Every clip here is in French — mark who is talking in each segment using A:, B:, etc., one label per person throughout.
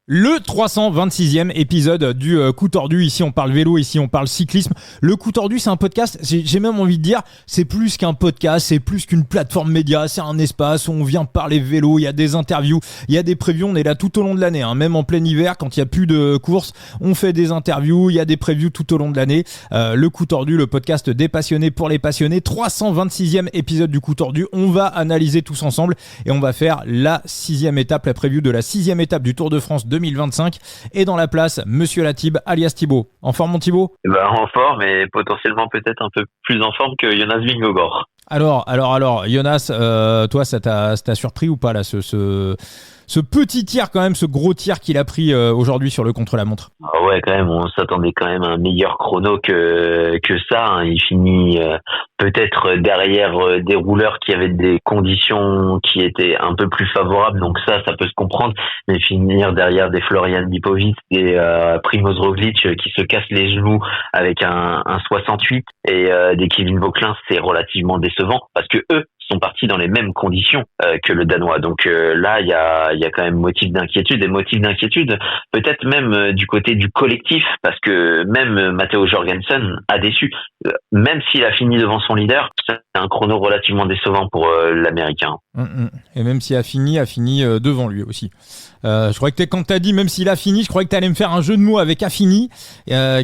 A: Le 326e épisode du Coup Tordu. Ici on parle vélo, ici on parle cyclisme. Le Coup Tordu, c'est un podcast, j'ai même envie de dire, c'est plus qu'un podcast, c'est plus qu'une plateforme média, c'est un espace où on vient parler vélo, il y a des interviews, il y a des previews, on est là tout au long de l'année, même en plein hiver, quand il n'y a plus de courses, on fait des interviews, il y a des previews tout au long de l'année. Le Coup Tordu, le podcast des passionnés pour les passionnés, 326e épisode du Coup Tordu, on va analyser tous ensemble et on va faire la 6e étape, la preview de la 6e étape du Tour de France 2025. Et dans la place, Monsieur Latib, alias Thibaut. En forme, mon Thibaut ?
B: En forme, et potentiellement peut-être un peu plus en forme que Jonas Vingegaard.
A: Alors, Jonas, toi, ça t'a surpris ou pas là, ce petit tir quand même, ce gros tir qu'il a pris aujourd'hui sur le contre-la-montre?
B: Ah ouais, quand même, on s'attendait quand même à un meilleur chrono que ça. Il finit peut-être derrière des rouleurs qui avaient des conditions qui étaient un peu plus favorables, donc ça peut se comprendre. Mais finir derrière des Florian Lipovic, des Primož Roglic qui se cassent les genoux avec un 68 et des Kevin Vauquelin, c'est relativement décevant parce que eux sont partis dans les mêmes conditions que le Danois. Donc là, il y a quand même motif d'inquiétude, et motif d'inquiétude peut-être même du côté du collectif, parce que même Matteo Jorgensen a déçu. Même s'il a fini devant son leader, c'est un chrono relativement décevant pour l'Américain.
A: Et même s'il a fini devant lui aussi. Je croyais que quand t'as dit même s'il a fini, je croyais que t'allais me faire un jeu de mots avec Affini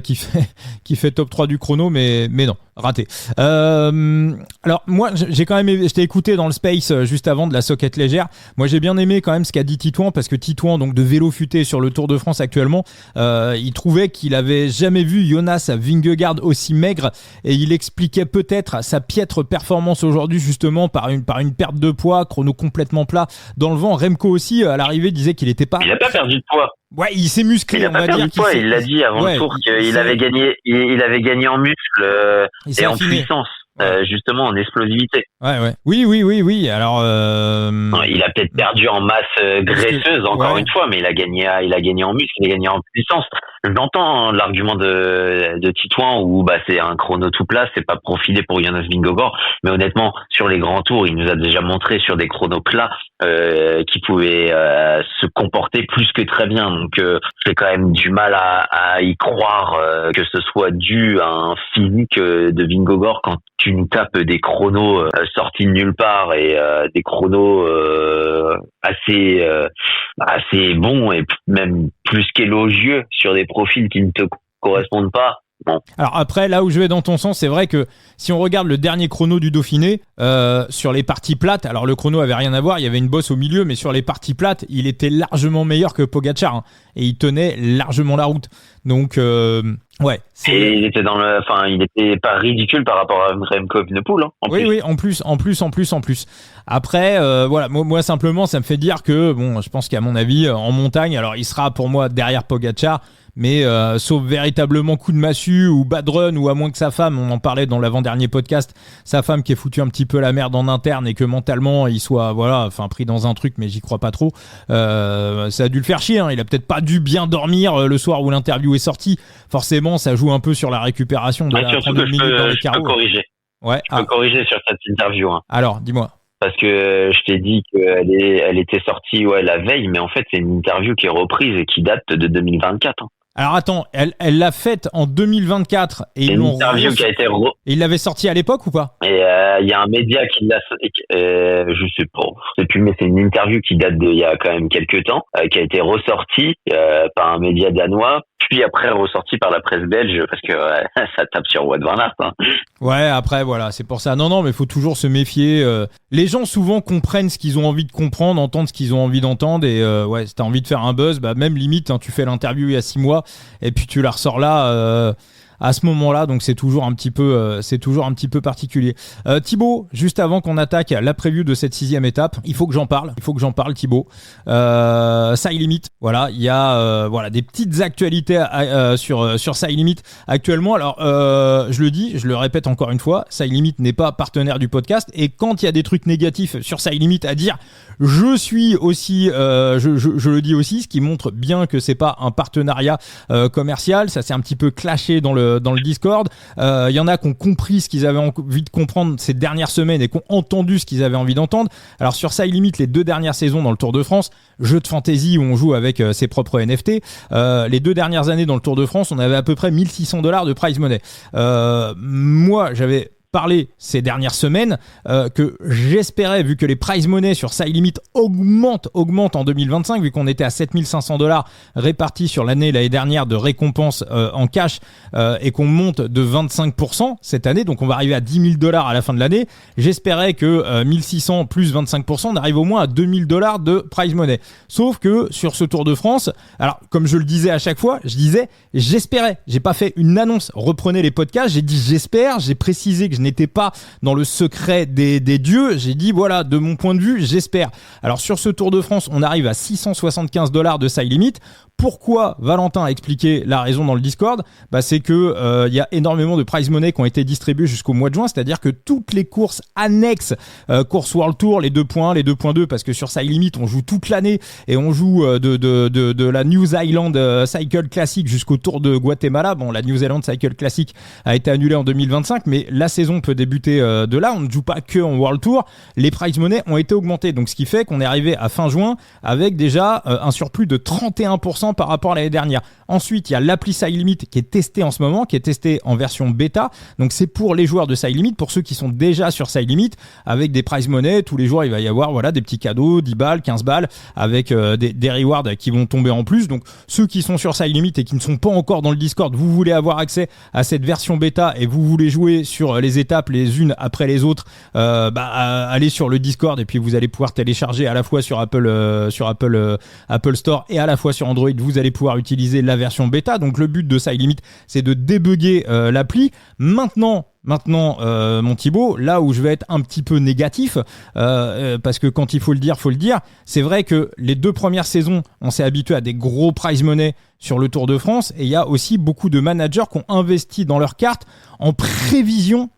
A: qui fait top 3 du chrono, mais non, raté. Alors moi j'ai quand même je t'ai écouté dans le space juste avant de la soquette légère. Moi j'ai bien aimé quand même ce qu'a dit Titouan, parce que Titouan, donc de Vélo Futé sur le Tour de France actuellement, il trouvait qu'il avait jamais vu Jonas Vingegaard aussi maigre, et il expliquait peut-être sa piètre performance aujourd'hui justement par une perte de poids, chrono complètement plat dans le vent. Remco aussi à l'arrivée disait qu'il était pas.
B: Il a pas perdu de poids.
A: Ouais, il s'est musclé.
B: Il a pas perdu de poids. Il l'a dit avant le tour qu'il avait gagné. Il avait gagné en muscle et en puissance. Justement en explosivité.
A: Ouais. Oui. Alors,
B: il a peut-être perdu en masse graisseuse encore une fois, mais il a gagné en muscle, il a gagné en puissance. J'entends l'argument de Titouan où c'est un chrono tout plat, c'est pas profilé pour Jonas Vingegaard, mais honnêtement sur les grands tours, il nous a déjà montré sur des chronos plats qui pouvaient se comporter plus que très bien. Donc j'ai quand même du mal à y croire que ce soit dû à un physique de Vingegaard quand tu nous tapes des chronos sortis de nulle part, et des chronos assez bons et même plus qu'élogieux sur des profils qui ne te correspondent pas. Bon.
A: Alors après, là où je vais dans ton sens, c'est vrai que si on regarde le dernier chrono du Dauphiné, sur les parties plates, alors le chrono avait rien à voir, il y avait une bosse au milieu, mais sur les parties plates, il était largement meilleur que Pogačar, et il tenait largement la route. Donc ouais.
B: Et il était il était pas ridicule par rapport à Remco Evenepoel.
A: Oui, en plus. Après, voilà, moi simplement, ça me fait dire que je pense qu'à mon avis, en montagne, alors il sera pour moi derrière Pogačar. Mais sauf véritablement coup de massue ou bad run, ou à moins que sa femme, on en parlait dans l'avant-dernier podcast, sa femme qui est foutue un petit peu la merde en interne et que mentalement il soit pris dans un truc, mais j'y crois pas trop, ça a dû le faire chier, il a peut-être pas dû bien dormir le soir où l'interview est sortie. Forcément ça joue un peu sur la récupération de la 32 minutes dans les carreaux.
B: Je peux corriger sur cette interview.
A: Alors dis-moi.
B: Parce que je t'ai dit qu'elle était sortie la veille, mais en fait c'est une interview qui est reprise et qui date de 2024.
A: Alors attends, elle l'a faite en 2024 et
B: c'est une interview qui a été
A: et il l'avait sortie à l'époque ou pas?
B: Et il y a un média qui l'a, je sais plus, mais c'est une interview qui date il y a quand même quelques temps, qui a été ressortie par un média danois, puis après ressortie par la presse belge, parce que ça tape sur Wout van Aert.
A: Ouais, après voilà, c'est pour ça. Non, mais il faut toujours se méfier. Les gens souvent comprennent ce qu'ils ont envie de comprendre, entendent ce qu'ils ont envie d'entendre, et si t'as envie de faire un buzz, même limite, tu fais l'interview il y a 6 mois et puis tu la ressors là à ce moment-là, donc c'est toujours un petit peu particulier. Thibaut, juste avant qu'on attaque la preview de cette 6e étape, il faut que j'en parle Thibaut. Side Limit, voilà, il y a des petites actualités sur Side Limit actuellement. Alors je le dis, je le répète encore une fois, Side Limit n'est pas partenaire du podcast, et quand il y a des trucs négatifs sur Side Limit à dire, je suis aussi je le dis aussi, ce qui montre bien que c'est pas un partenariat commercial. Ça s'est un petit peu clashé dans le le Discord. Il y en a qui ont compris ce qu'ils avaient envie de comprendre ces dernières semaines et qui ont entendu ce qu'ils avaient envie d'entendre. Alors sur Side Limit, les 2 dernières saisons dans le Tour de France, jeu de fantasy où on joue avec ses propres NFT, les 2 dernières années dans le Tour de France, on avait à peu près $1 600 de prize money. Moi, j'avais parlé ces dernières semaines que j'espérais, vu que les prize money sur Side Limit augmentent en 2025, vu qu'on était à $7 500 répartis sur l'année dernière de récompenses en cash et qu'on monte de 25% cette année, donc on va arriver à $10 000 à la fin de l'année. J'espérais que 1600 plus 25%, on arrive au moins à $2000 de prize money. Sauf que sur ce Tour de France, alors comme je le disais à chaque fois, j'espérais, j'ai pas fait une annonce, reprenez les podcasts, j'ai dit j'espère, j'ai précisé que je n'étais pas dans le secret des dieux, j'ai dit voilà, de mon point de vue, j'espère. Alors sur ce Tour de France, on arrive à $675 de Side Limit. Pourquoi Valentin a expliqué la raison dans le Discord, c'est que y a énormément de prize money qui ont été distribués jusqu'au mois de juin, c'est-à-dire que toutes les courses annexes, course World Tour, les 2.1, les 2.2, parce que sur Side Limit on joue toute l'année et on joue de la New Zealand Cycle Classic jusqu'au Tour de Guatemala. Bon, la New Zealand Cycle Classic a été annulée en 2025, mais la saison peut débuter de là. On ne joue pas que en World Tour. Les prize money ont été augmentés, donc ce qui fait qu'on est arrivé à fin juin avec déjà un surplus de 31% par rapport à l'année dernière. Ensuite, il y a l'appli Side Limit qui est testé en ce moment, qui est testé en version bêta. Donc c'est pour les joueurs de Side Limit, pour ceux qui sont déjà sur Side Limit, avec des prize money. Tous les jours, il va y avoir des petits cadeaux, 10 balles, 15 balles, avec des rewards qui vont tomber en plus. Donc ceux qui sont sur Side Limit et qui ne sont pas encore dans le Discord, vous voulez avoir accès à cette version bêta et vous voulez jouer sur les étapes les unes après les autres, allez sur le Discord et puis vous allez pouvoir télécharger à la fois sur Apple Store et à la fois sur Android. Vous allez pouvoir utiliser la version bêta. Donc le but de Side Limit, c'est de débugger l'appli. Maintenant, mon Thibaut, là où je vais être un petit peu négatif, parce que quand il faut le dire, c'est vrai que les 2 premières saisons, on s'est habitué à des gros prize money sur le Tour de France, et il y a aussi beaucoup de managers qui ont investi dans leurs cartes en prévision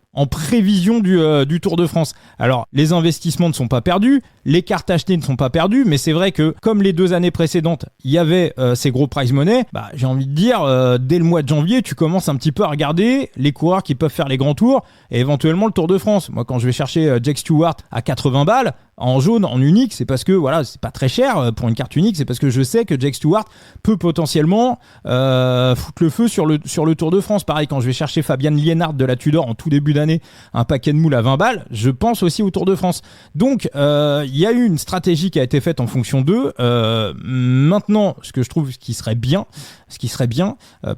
A: du Tour de France. Alors, les investissements ne sont pas perdus, les cartes achetées ne sont pas perdues, mais c'est vrai que comme les 2 années précédentes, il y avait ces gros prize money, j'ai envie de dire, dès le mois de janvier, tu commences un petit peu à regarder les coureurs qui peuvent faire les grands tours et éventuellement le Tour de France. Moi, quand je vais chercher Jake Stewart à 80 balles, en jaune, en unique, c'est parce que c'est pas très cher pour une carte unique, c'est parce que je sais que Jake Stewart peut potentiellement foutre le feu sur le Tour de France. Pareil, quand je vais chercher Fabian Lienhard de la Tudor en tout début d'année, un paquet de moules à 20 balles, je pense aussi au Tour de France. Donc il y a eu une stratégie qui a été faite en fonction d'eux. Maintenant, ce que je trouve qui serait bien,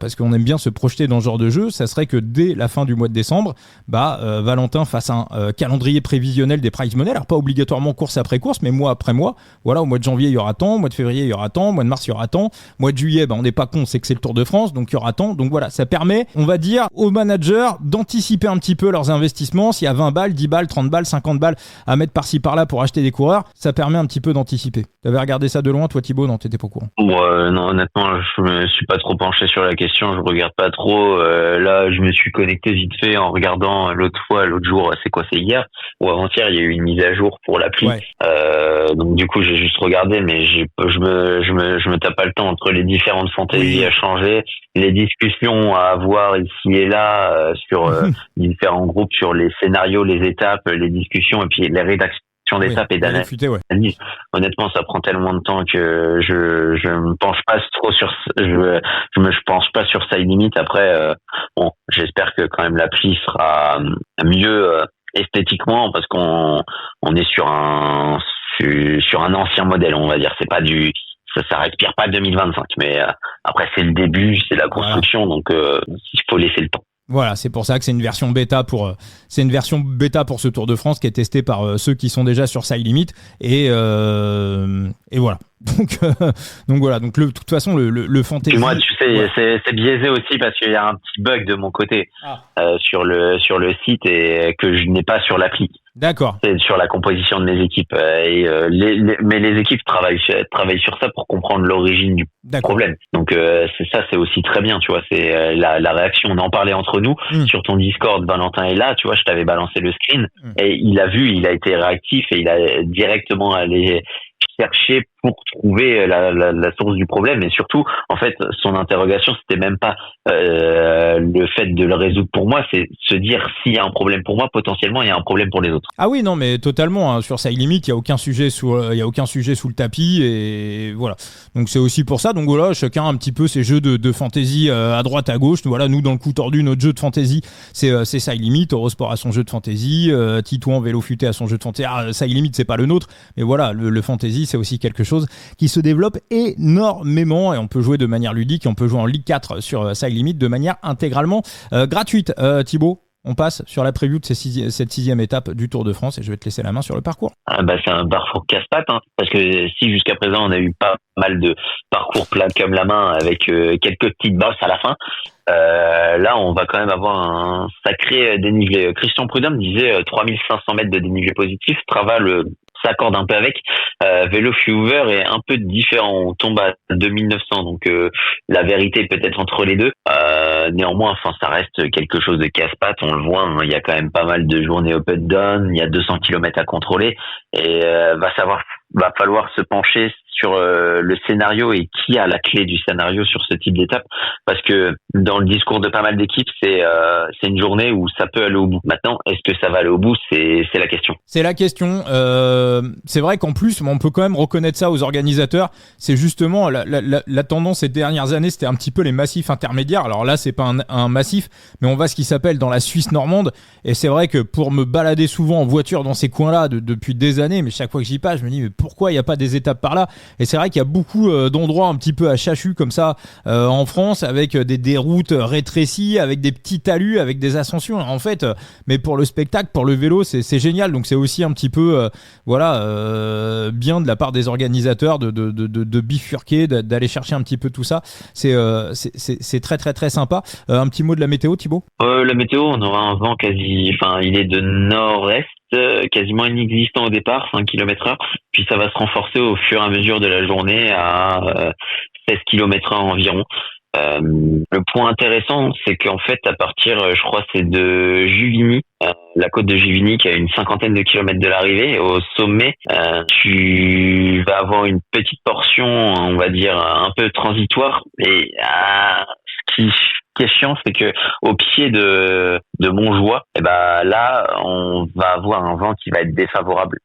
A: parce qu'on aime bien se projeter dans ce genre de jeu, ça serait que dès la fin du mois de décembre, Valentin fasse un calendrier prévisionnel des prize money. Alors pas obligatoirement course après course, mais mois après mois. Voilà, au mois de janvier, il y aura tant, au mois de février, il y aura tant, au mois de mars, il y aura tant, mois de juillet, on n'est pas con, c'est que c'est le Tour de France, donc il y aura tant. Donc voilà, ça permet, on va dire, aux managers d'anticiper un petit peu leurs investissements. S'il y a 20 balles, 10 balles, 30 balles, 50 balles à mettre par-ci par-là pour acheter des coureurs, ça permet un petit peu d'anticiper. T'avais regardé ça de loin, toi Thibaut? Non, t'étais pas au courant.
B: Non, honnêtement, je me suis pas trop penché sur la question, je regarde pas trop. Là, je me suis connecté vite fait en regardant l'autre jour, c'est hier ou avant-hier, il y a eu une mise à jour pour l'appli.
A: Ouais.
B: Donc du coup, j'ai juste regardé, mais je me tape pas le temps entre les différentes fantaisies à changer, les discussions à avoir ici et là sur différents groupes, sur les scénarios, les étapes, les discussions et puis les rédactions d'étapes et d'analyse. Honnêtement, ça prend tellement de temps que je me penche pas trop sur je penche pas sur Side Limit. Après, j'espère que quand même l'appli sera mieux esthétiquement, parce qu'on est sur un ancien modèle, on va dire. C'est pas ça respire pas 2025, mais après c'est le début, c'est la construction, donc il faut laisser le temps.
A: Voilà, c'est pour ça que c'est une version bêta pour ce Tour de France qui est testé par ceux qui sont déjà sur Side Limit et voilà. Donc voilà, donc de toute façon le fantasy.
B: Puis moi, tu sais, c'est biaisé aussi parce qu'il y a un petit bug de mon côté sur le site et que je n'ai pas sur l'appli.
A: D'accord.
B: C'est sur la composition de mes équipes mais les équipes travaillent sur ça pour comprendre l'origine du problème. Donc c'est aussi très bien, tu vois, c'est la réaction. On en parlait entre nous sur ton Discord. Valentin est là, tu vois, je t'avais balancé le screen et il a vu, il a été réactif et il a directement allé chercher pour trouver la source du problème. Et surtout, en fait, son interrogation, c'était même pas le fait de le résoudre pour moi, c'est se dire s'il y a un problème pour moi, potentiellement il y a un problème pour les autres.
A: Ah oui, non, mais totalement. Hein, sur Side Limit, il y a aucun sujet sous le tapis et voilà. Donc c'est aussi pour ça. Donc voilà, chacun a un petit peu ses jeux de fantasy à droite à gauche. Voilà, nous dans le coup tordu, notre jeu de fantasy, c'est Side Limit. Eurosport a son jeu de fantasy, Titouan Vélo Futé a son jeu de fantasy. Side Limit, c'est pas le nôtre, mais voilà, le fantasy, c'est aussi quelque chose qui se développe énormément et on peut jouer de manière ludique. Et on peut jouer en Ligue 4 sur Side Limit de manière intégralement gratuite. Thibaut, on passe sur la preview de cette 6e étape du Tour de France et je vais te laisser la main sur le parcours.
B: C'est un parcours casse-pattes, hein, parce que si jusqu'à présent on a eu pas mal de parcours plats comme la main avec quelques petites bosses à la fin, là on va quand même avoir un sacré dénivelé. Christian Prudhomme disait 3500 mètres de dénivelé positif. Strava s'accorde un peu avec. Vélo Fever est un peu différent. On tombe à 2900, donc la vérité est peut-être entre les deux. Néanmoins, enfin, ça reste quelque chose de casse-pattes. On le voit, hein, il y a quand même pas mal de journées open down. Il y a 200 km à contrôler et va falloir se pencher sur le scénario et qui a la clé du scénario sur ce type d'étape, parce que dans le discours de pas mal d'équipes, c'est une journée où ça peut aller au bout. Maintenant, est-ce que ça va aller au bout, c'est la question.
A: C'est la question. C'est vrai qu'en plus, on peut quand même reconnaître ça aux organisateurs. C'est justement la tendance ces dernières années, c'était un petit peu les massifs intermédiaires. Alors là, c'est pas un massif, mais on va ce qui s'appelle dans la Suisse normande. Et c'est vrai que pour me balader souvent en voiture dans ces coins-là depuis des années, mais chaque fois que j'y passe, je me dis mais pourquoi il n'y a pas des étapes par là? Et c'est vrai qu'il y a beaucoup d'endroits un petit peu à chachu comme ça en France, avec des routes rétrécies, avec des petits talus, avec des ascensions. En fait, mais pour le spectacle, pour le vélo, c'est génial. Donc c'est aussi un petit peu bien de la part des organisateurs de bifurquer, d'aller chercher un petit peu tout ça. C'est très très très sympa. Un petit mot de la météo, Thibaut?
B: La météo, on aura un vent il est de nord-est, quasiment inexistant au départ, 5 km/h, puis ça va se renforcer au fur et à mesure de la journée à 16 km/h environ. Le point intéressant, c'est qu'en fait, à partir, je crois, c'est de Juvigny, la côte de Juvigny, qui a une 50aine de kilomètres de l'arrivée, au sommet, tu vas avoir une petite portion, on va dire, un peu transitoire. Et ce qui est chiant, c'est que au pied de Montjoie, là, on va avoir un vent qui va être défavorable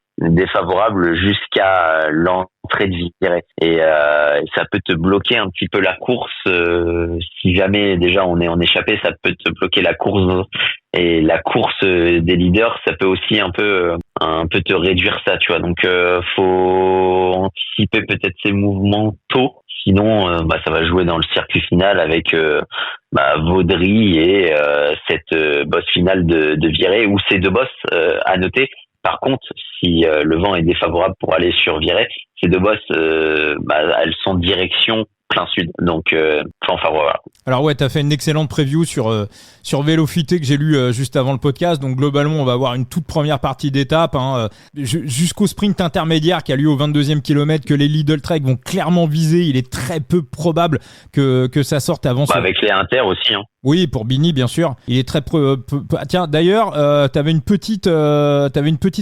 B: jusqu'à l'entrée de Virey, et ça peut te bloquer un petit peu la course. Si jamais déjà on est en échappée, ça peut te bloquer la course, et la course des leaders, ça peut aussi un peu te réduire ça, tu vois. Donc faut anticiper peut-être ces mouvements tôt, sinon ça va jouer dans le circuit final avec Vaudry et cette bosse finale de Virey, ou ces deux bosses à noter. Par contre, si le vent est défavorable pour aller sur Virey, ces deux bosses, elles sont direction plein sud. Donc, enfin voilà.
A: Alors ouais, t'as fait une excellente preview sur Vélo Futé que j'ai lu juste avant le podcast. Donc globalement, on va avoir une toute première partie d'étape jusqu'au sprint intermédiaire qui a lieu au 22e kilomètre, que les Lidl Trek vont clairement viser. Il est très peu probable que ça sorte avant.
B: Avec les Inter aussi, hein.
A: Oui, pour Bini, bien sûr. Il est très tiens, d'ailleurs, t'avais une petite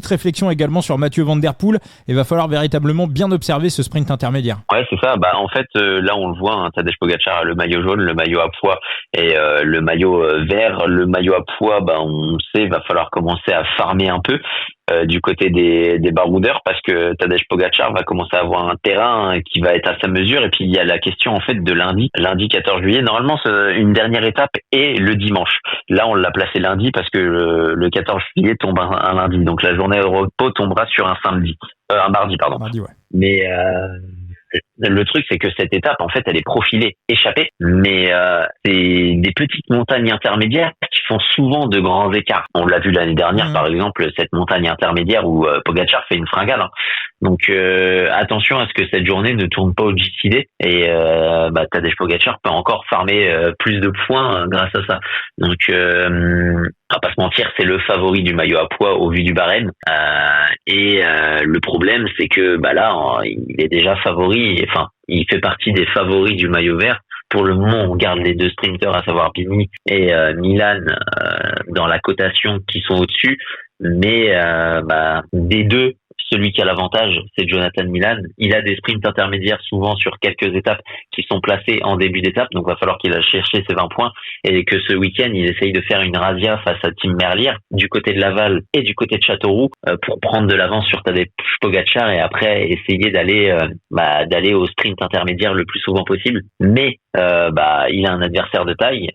A: réflexion également sur Mathieu Van Der Poel. Il va falloir véritablement bien observer ce sprint intermédiaire.
B: Ouais, c'est ça. En fait, là, on le voit, hein, Tadej Pogačar a le maillot jaune, le maillot à pois et le maillot vert. Le maillot à pois, on sait, va falloir commencer à farmer un peu du côté des baroudeurs, parce que Tadej Pogačar va commencer à avoir un terrain qui va être à sa mesure. Et puis il y a la question en fait de lundi 14 juillet. Normalement, une dernière étape est le dimanche. Là, on l'a placé lundi parce que le 14 juillet tombe un lundi. Donc la journée de repos tombera sur un mardi, pardon.
A: Mardi, ouais.
B: Mais le truc, c'est que cette étape, en fait, elle est profilée, échappée, mais c'est des petites montagnes intermédiaires qui font souvent de grands écarts. On l'a vu l'année dernière, par exemple, cette montagne intermédiaire où Pogačar fait une fringale, hein. Donc attention à ce que cette journée ne tourne pas au JCD, et Tadej Pogačar peut encore farmer plus de points grâce à ça. Donc on va pas se mentir, c'est le favori du maillot à pois au vu du barème, et le problème, c'est que là il est déjà favori, enfin il fait partie des favoris du maillot vert. Pour le moment, on garde les deux sprinters, à savoir Bini et Milan, dans la cotation, qui sont au-dessus, mais des deux, celui qui a l'avantage, c'est Jonathan Milan. Il a des sprints intermédiaires souvent sur quelques étapes qui sont placées en début d'étape, donc il va falloir qu'il aille chercher ses 20 points et que ce week-end, il essaye de faire une razzia face à Tim Merlier du côté de Laval et du côté de Châteauroux pour prendre de l'avance sur Tadej Pogačar et après essayer d'aller au sprint intermédiaire le plus souvent possible. Mais il a un adversaire de taille.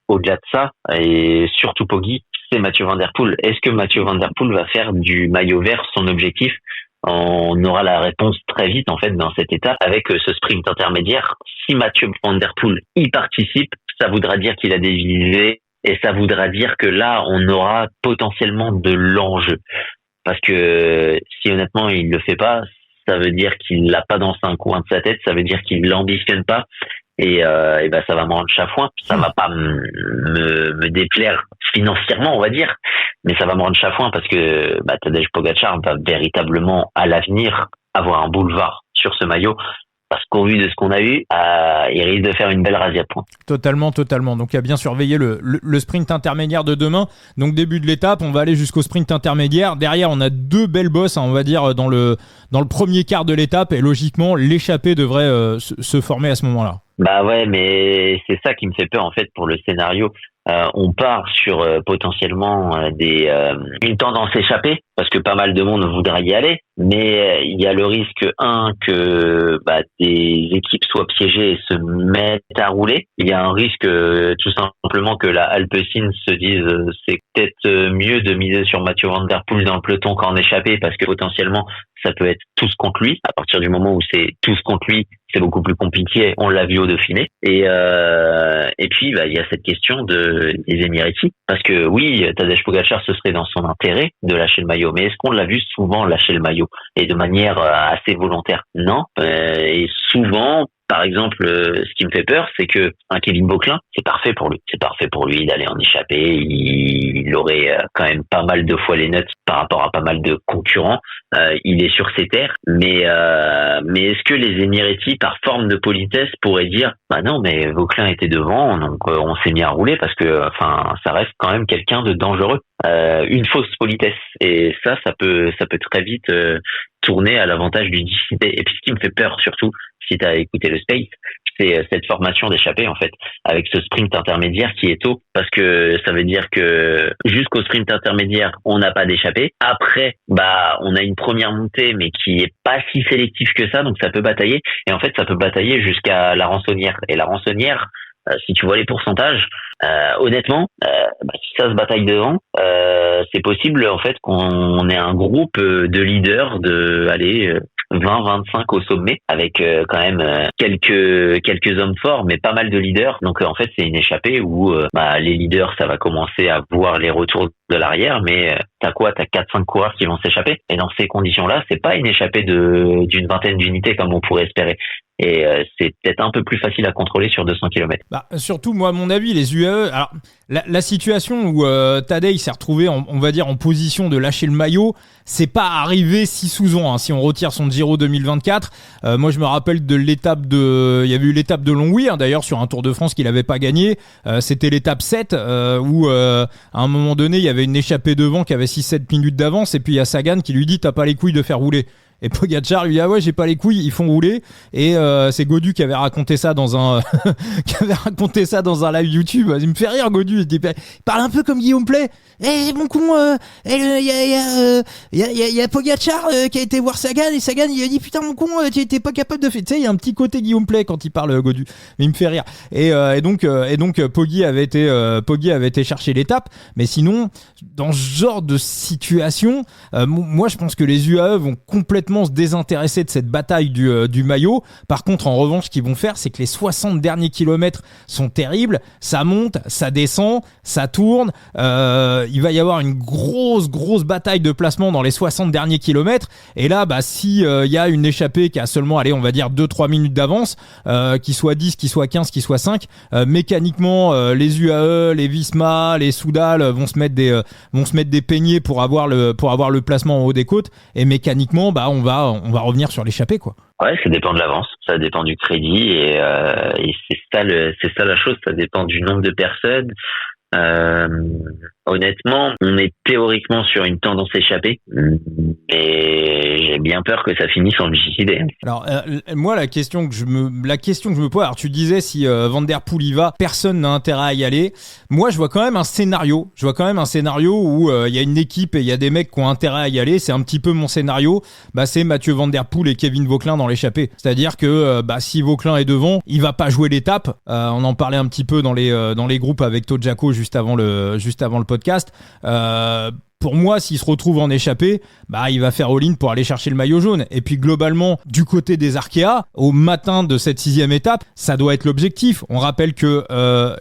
B: Au-delà de ça, et surtout Poggi, c'est Mathieu Van Der Poel. Est-ce que Mathieu Van Der Poel va faire du maillot vert son objectif? On aura la réponse très vite en fait dans cette étape avec ce sprint intermédiaire. Si Mathieu Van Der Poel y participe, ça voudra dire qu'il a des visées et ça voudra dire que là on aura potentiellement de l'enjeu. Parce que si honnêtement il le fait pas, ça veut dire qu'il l'a pas dans un coin de sa tête, ça veut dire qu'il l'ambitionne pas. Et ça va me rendre chafouin. Ça va pas me déplaire financièrement, on va dire, mais ça va me rendre chafouin parce que Tadej Pogačar va véritablement à l'avenir avoir un boulevard sur ce maillot. Parce qu'au vu de ce qu'on a eu, il risque de faire une belle razzia de points.
A: Totalement. Donc, il y a bien surveillé le sprint intermédiaire de demain. Donc, début de l'étape, on va aller jusqu'au sprint intermédiaire. Derrière, on a deux belles bosses, on va dire, dans le premier quart de l'étape. Et logiquement, l'échappée devrait se former à ce moment-là.
B: Bah ouais, mais c'est ça qui me fait peur, en fait, pour le scénario. On part sur potentiellement une tendance échappée parce que pas mal de monde voudra y aller, mais il y a le risque que des équipes soient piégées et se mettent à rouler. Il y a un risque tout simplement que la Alpecin se dise c'est peut-être mieux de miser sur Mathieu Van Der Poel dans le peloton qu'en échappée parce que potentiellement ça peut être tous contre lui. À partir du moment où c'est tous contre lui, c'est beaucoup plus compliqué. On l'a vu au Dauphiné. Et puis il y a cette question des Émiratis parce que oui, Tadej Pogačar, ce serait dans son intérêt de lâcher le maillot, mais est-ce qu'on l'a vu souvent lâcher le maillot et de manière assez volontaire? Non. Et souvent, par exemple, ce qui me fait peur, c'est que un Kevin Bauquelin, c'est parfait pour lui. C'est parfait pour lui d'aller en échappée. Il aurait quand même pas mal de fois les notes par rapport à pas mal de concurrents. Il est sur ses terres. Mais est-ce que les Émiratis, par forme de politesse, pourraient dire non, mais Bauquelin était devant, donc on s'est mis à rouler parce que ça reste quand même quelqu'un de dangereux. Une fausse politesse. Et ça peut très vite tourner à l'avantage du discipliné. Et puis ce qui me fait peur surtout, si tu as écouté le Space, c'est cette formation d'échappée en fait, avec ce sprint intermédiaire qui est tôt, parce que ça veut dire que jusqu'au sprint intermédiaire, on n'a pas d'échappée. Après, on a une première montée, mais qui est pas si sélective que ça, donc ça peut batailler. Et en fait, ça peut batailler jusqu'à la rançonnière. Et la rançonnière, si tu vois les pourcentages, honnêtement, si ça se bataille devant, c'est possible en fait qu'on ait un groupe de leaders de 20-25 au sommet, avec quand même quelques hommes forts, mais pas mal de leaders. Donc en fait, c'est une échappée où les leaders, ça va commencer à voir les retours de l'arrière, mais t'as 4-5 coureurs qui vont s'échapper. Et dans ces conditions-là, c'est pas une échappée d'une vingtaine d'unités comme on pourrait espérer. Et c'est peut-être un peu plus facile à contrôler sur 200 km.
A: Surtout, moi, à mon avis, les UAE... Alors, la situation où Tadej s'est retrouvé, on va dire, en position de lâcher le maillot, c'est pas arrivé si souvent. Si on retire son Giro 2024, moi, je me rappelle de l'étape il y avait eu l'étape de Longwy, d'ailleurs, sur un Tour de France qu'il avait pas gagné. C'était l'étape 7, où à un moment donné, il y avait une échappée devant qui avait 6-7 minutes d'avance, et puis il y a Sagan qui lui dit « T'as pas les couilles de faire rouler ». Et Pogačar lui dit ouais, j'ai pas les couilles, ils font rouler. Et c'est Gaudu qui avait raconté ça dans un live YouTube. Il me fait rire, Gaudu. Il parle un peu comme Guillaume Play. Mon con, il y a Pogačar qui a été voir Sagan, et Sagan il a dit putain mon con, tu étais pas capable de faire. Tu sais, il y a un petit côté Guillaume Play quand il parle, Gaudu. Mais il me fait rire. Et donc Poggi avait été chercher l'étape. Mais sinon, dans ce genre de situation, moi je pense que les UAE vont complètement se désintéresser de cette bataille du maillot. Par contre, en revanche, ce qu'ils vont faire, c'est que les 60 derniers kilomètres sont terribles. Ça monte, ça descend, ça tourne. Il va y avoir une grosse bataille de placement dans les 60 derniers kilomètres. Et là, si y a une échappée qui a seulement, on va dire 2-3 minutes d'avance, qui soit 10, qui soit 15, qui soit 5, mécaniquement, les UAE, les Visma, les Soudal vont se mettre des peignets pour avoir le placement en haut des côtes. Et mécaniquement, on va revenir sur l'échappée, quoi.
B: Ouais, ça dépend de l'avance, ça dépend du crédit et c'est ça la chose, ça dépend du nombre de personnes. honnêtement, on est théoriquement sur une tendance échappée, mais j'ai bien peur que ça finisse en JCD.
A: Alors moi la question que je me pose, alors tu disais si Van Der Poel y va, personne n'a intérêt à y aller. Moi je vois quand même un scénario où il y a une équipe et il y a des mecs qui ont intérêt à y aller. C'est un petit peu mon scénario. C'est Mathieu Van Der Poel et Kevin Vauquelin dans l'échappée. C'est-à-dire que si Vauquelin est devant, il va pas jouer l'étape. On en parlait un petit peu dans les groupes avec Todd Jaco juste avant le podcast. Pour moi, s'il se retrouve en échappée, il va faire all-in pour aller chercher le maillot jaune. Et puis globalement, du côté des Arkea, au matin de cette 6e étape, ça doit être l'objectif. On rappelle que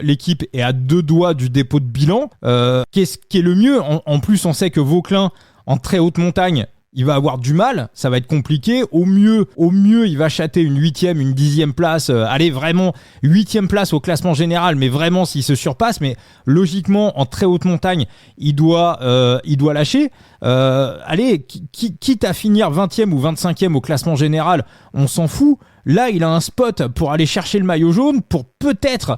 A: l'équipe est à 2 doigts du dépôt de bilan. Qu'est-ce qui est le mieux ? En plus, on sait que Vauquelin, en très haute montagne, il va avoir du mal, ça va être compliqué. Au mieux, il va chater une 8e, une 10e place. Allez, vraiment 8e place au classement général, mais vraiment s'il se surpasse. Mais logiquement, en très haute montagne, il doit lâcher. Allez, quitte à finir 20e ou 25e au classement général, on s'en fout. Là, il a un spot pour aller chercher le maillot jaune, pour peut-être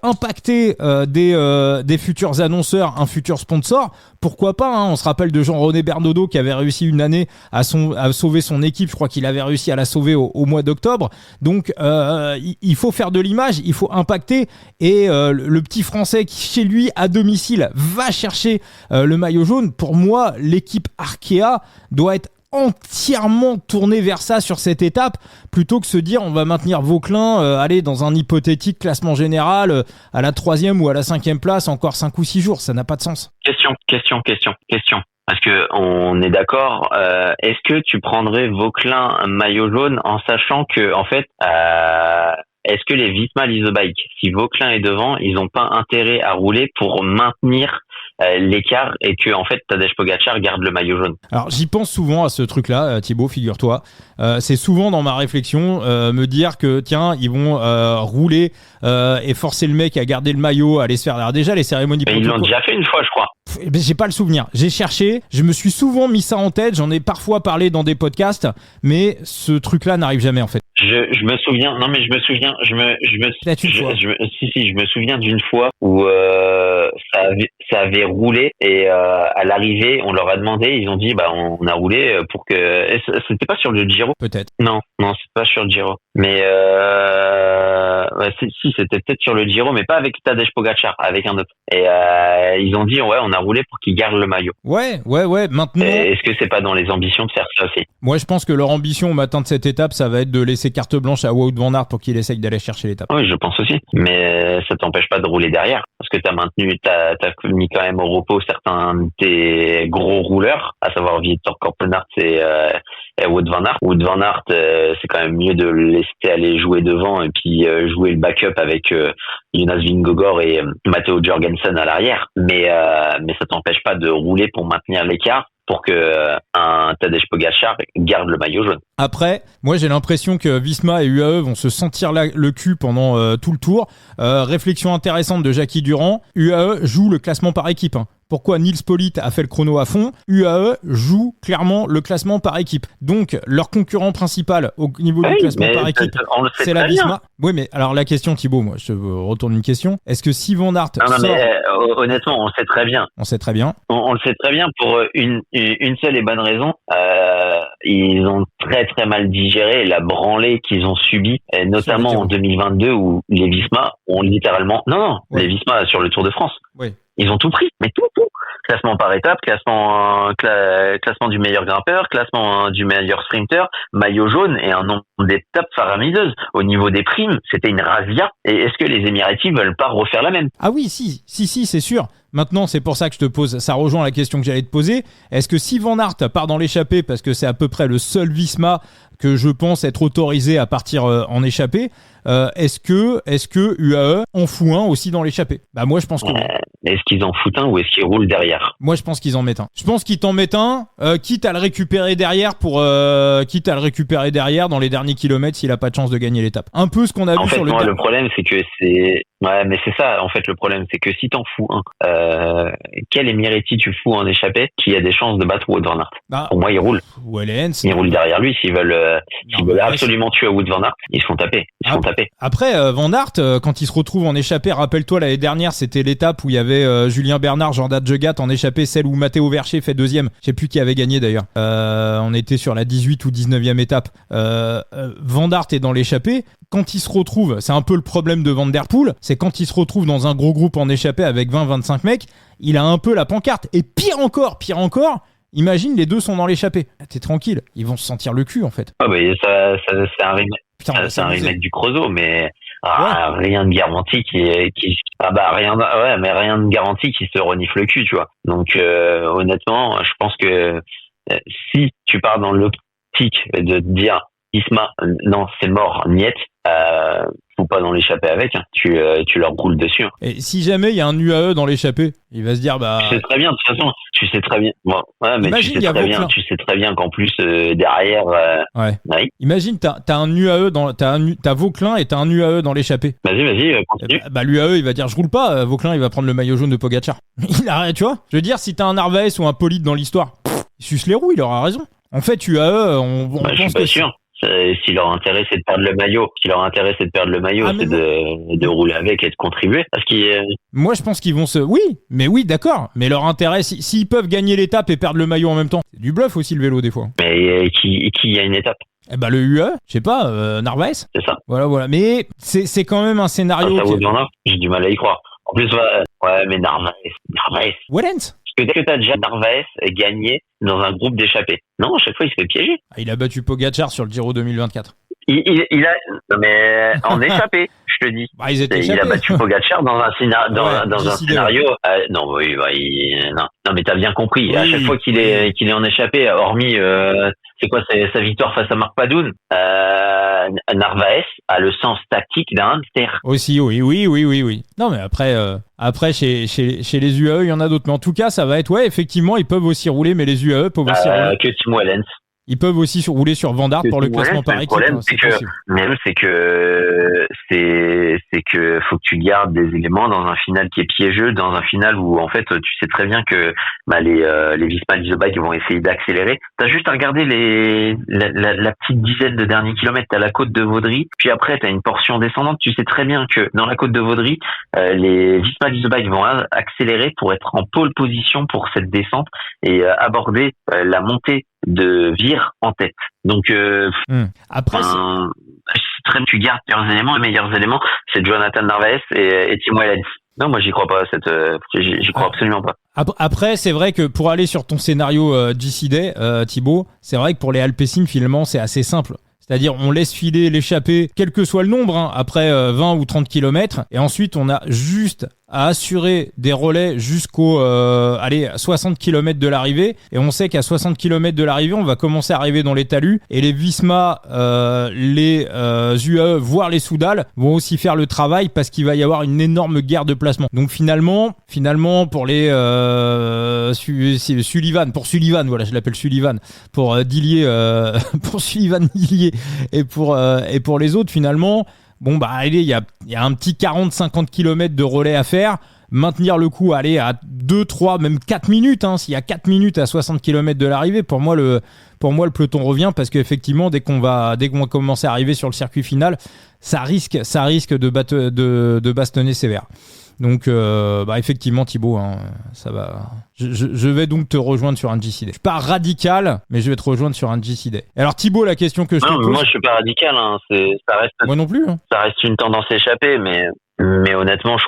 A: impacter des futurs annonceurs, un futur sponsor. Pourquoi pas, hein. On se rappelle de Jean-René Bernaudot qui avait réussi une année à sauver son équipe. Je crois qu'il avait réussi à la sauver au mois d'octobre. Donc, il faut faire de l'image, il faut impacter. Et le petit Français qui, chez lui, à domicile, va chercher le maillot jaune. Pour moi, l'équipe Arkea doit être entièrement tourné vers ça sur cette étape, plutôt que se dire on va maintenir Vauquelin aller dans un hypothétique classement général à la 3e ou à la 5e place encore 5 ou 6 jours. Ça n'a pas de sens.
B: Question. Parce que on est d'accord. Est-ce que tu prendrais Vauquelin maillot jaune en sachant que en fait, est-ce que les Visma Leasebike, si Vauquelin est devant, ils n'ont pas intérêt à rouler pour maintenir l'écart et que en fait Tadej Pogačar garde le maillot jaune?
A: Alors j'y pense souvent à ce truc-là, Thibaut, figure-toi. C'est souvent dans ma réflexion me dire que tiens, ils vont rouler et forcer le mec à garder le maillot, à aller se faire. Alors déjà les cérémonies.
B: Mais ils l'ont déjà fait une fois, je crois.
A: J'ai pas le souvenir. J'ai cherché, je me suis souvent mis ça en tête. J'en ai parfois parlé dans des podcasts, mais ce truc-là n'arrive jamais en fait.
B: Je me souviens. Non mais je me souviens. Je me souviens d'une fois où ça avait roulé et à l'arrivée on leur a demandé, ils ont dit on a roulé pour que c'était pas sur le Giro
A: peut-être.
B: Non c'est pas sur le Giro mais si c'était peut-être sur le Giro mais pas avec Tadej Pogačar, avec un autre et ils ont dit on a roulé pour qu'il garde le maillot.
A: Ouais maintenant
B: et est-ce que c'est pas dans les ambitions de faire ça aussi?
A: Moi je pense que leur ambition au matin de cette étape ça va être de laisser carte blanche à Wout van Aert pour qu'il essaye d'aller chercher l'étape.
B: Oui je pense aussi, mais ça t'empêche pas de rouler derrière parce que t'as mis quand même au repos certains de tes gros rouleurs, à savoir Victor Kampenaerts et Wout van Aert. Wout van Aert, c'est quand même mieux de le laisser aller jouer devant et puis jouer le backup avec Jonas Vingegaard et Matteo Jorgensen à l'arrière. Mais ça t'empêche pas de rouler pour maintenir l'écart pour que un Tadej Pogačar garde le maillot jaune.
A: Après, moi j'ai l'impression que Visma et UAE vont se sentir le cul pendant tout le tour. Réflexion intéressante de Jackie Durand. UAE joue le classement par équipe. Pourquoi Nils Politt a fait le chrono à fond? UAE joue clairement le classement par équipe. Donc, leur concurrent principal au niveau du classement par équipe, c'est la Visma. Oui, mais alors la question, Thibaut, moi je te retourne une question. Est-ce que si Van Aert sort...
B: honnêtement, on le sait très bien.
A: On sait très bien.
B: On le sait très bien pour une seule et bonne raison. Ils ont très très mal digéré la branlée qu'ils ont subie, notamment en 2022 où les Visma ont littéralement... les Visma sur le Tour de France.
A: Oui.
B: Ils ont tout pris, mais tout. Classement par étape, classement du meilleur grimpeur, classement du meilleur sprinter, maillot jaune et un nombre d'étapes faramineuses. Au niveau des primes, c'était une razzia. Et est-ce que les Émiratis veulent pas refaire la même?
A: Ah oui, si, c'est sûr. Maintenant, c'est pour ça que je te pose, ça rejoint la question que j'allais te poser. Est-ce que si Van Aert part dans l'échappée, parce que c'est à peu près le seul Visma que je pense être autorisé à partir en échappée, est-ce que UAE en fout un aussi dans l'échappée? Moi je pense que oui.
B: Est-ce qu'ils en foutent un ou est-ce qu'ils roulent derrière?
A: Moi je pense qu'ils en mettent un. Je pense qu'ils t'en mettent un, quitte à le récupérer derrière dans les derniers kilomètres s'il a pas de chance de gagner l'étape. Un peu ce qu'on a vu sur le.
B: Le problème c'est que c'est mais c'est ça en fait le problème, c'est que si t'en fous un, quel Émirati tu fous en échappée qui a des chances de battre Wout van Aert? Pour moi il roule. Ils roulent derrière lui s'ils veulent absolument tuer Wout van Aert, ils se font taper.
A: Après, Van Aert, quand il se retrouve en échappée, rappelle-toi l'année dernière, c'était l'étape où il y avait t'avais Julien Bernard, Jordan Jegat en échappée, celle où Matteo Vercher fait deuxième. Je sais plus qui avait gagné d'ailleurs. On était sur la 18 ou 19e étape. Van Aert est dans l'échappée. Quand il se retrouve, c'est un peu le problème de Van Der Poel, c'est quand il se retrouve dans un gros groupe en échappée avec 20-25 mecs, il a un peu la pancarte. Et pire encore, imagine les deux sont dans l'échappée. T'es tranquille, ils vont se sentir le cul en fait.
B: Ah bah c'est un remake. Putain, c'est un remake du Creusot, mais rien de garanti rien de garanti qui se renifle le cul, tu vois. Donc honnêtement, je pense que si tu pars dans l'optique de te dire Isma, non, c'est mort, niet, faut pas dans l'échappée avec, hein. Tu leur roules dessus. Hein.
A: Et si jamais il y a un UAE dans l'échappée, il va se dire
B: Tu sais très bien, de toute façon, tu sais très bien. Bon, ouais, mais
A: imagine,
B: tu sais très bien qu'en plus derrière.
A: Ouais. Imagine, t'as un UAE t'as Vauquelin et t'as un UAE dans l'échappée.
B: Vas-y, continue.
A: L'UAE il va dire je roule pas. Vauquelin il va prendre le maillot jaune de Pogacar. Il a, tu vois. Je veux dire, si t'as un Narvaez ou un Polite dans l'histoire, il suce les roues, il aura raison. En fait, UAE, on
B: je suis pas sûr. Si leur intérêt c'est de perdre le maillot, c'est de rouler avec et de contribuer. Parce
A: moi je pense qu'ils vont oui, d'accord. Mais leur intérêt, s'ils peuvent gagner l'étape et perdre le maillot en même temps, c'est du bluff aussi le vélo des fois.
B: Mais qui a une étape?
A: Le UAE, je sais pas, Narvaez.
B: C'est ça.
A: Voilà. Mais c'est quand même un scénario.
B: Ça vaut bien, j'ai du mal à y croire. En plus, mais Narvaez.
A: Wellens.
B: Parce que t'as déjà Narvaez gagné dans un groupe d'échappés. Non, à chaque fois, il se fait piéger.
A: Il a battu Pogacar sur le Giro 2024.
B: Il a, non mais en échappé, je te dis. Il a battu Pogacar dans un scénario. Non, mais t'as bien compris. Oui. À chaque fois qu'il est en échappé, hormis, c'est quoi, sa victoire face à Marc Padoun, Narvaez a le sens tactique d'un hamster.
A: Aussi, oui. Non, mais après chez les UAE, il y en a d'autres. Mais en tout cas, ça va être, effectivement, ils peuvent aussi rouler, mais les UAE peuvent aussi rouler.
B: Que Tim Wellens.
A: Ils peuvent aussi rouler sur Van Aert pour le classement par équipe.
B: Le problème, c'est que faut que tu gardes des éléments dans un final qui est piégeux, dans un final où en fait tu sais très bien que les Visma Leasebike vont essayer d'accélérer. T'as juste à regarder la petite dizaine de derniers kilomètres. T'as la côte de Vaudry, puis après t'as une portion descendante. Tu sais très bien que dans la côte de Vaudry, les Visma Leasebike vont accélérer pour être en pole position pour cette descente et aborder la montée de Vire en tête. Donc
A: après
B: tu gardes plusieurs éléments. Les meilleurs éléments, c'est Jonathan Narvaez et Tim Wellens. Non, moi j'y crois pas. J'y crois absolument pas.
A: Après, c'est vrai que pour aller sur ton scénario GC Day, Thibaut, c'est vrai que pour les Alpecin finalement c'est assez simple. C'est-à-dire, on laisse filer l'échappée, quel que soit le nombre, après 20 ou 30 km. Et ensuite, on a juste à assurer des relais jusqu'au 60 km de l'arrivée. Et on sait qu'à 60 km de l'arrivée, on va commencer à arriver dans les talus. Et les Visma, les UAE, voire les Soudal, vont aussi faire le travail parce qu'il va y avoir une énorme guerre de placement. Donc finalement pour les Sullivan, voilà, je l'appelle Sullivan, pour Dillier, pour Sullivan Dillier et pour les autres, finalement, il y a un petit 40-50 km de relais à faire. Maintenir le coup, aller à 2, 3, même 4 minutes. S'il y a 4 minutes à 60 km de l'arrivée, pour moi, le peloton revient parce qu'effectivement, dès qu'on va commencer à arriver sur le circuit final, ça risque de bastonner sévère. Donc, effectivement, Thibaut, ça va. Je vais donc te rejoindre sur un GC Day. Je suis pas radical, mais je vais te rejoindre sur un GC Day. Alors, Thibaut, la question que je te pose.
B: Moi, je suis pas radical. Ça reste.
A: Moi non plus.
B: Ça reste une tendance échappée, mais honnêtement, je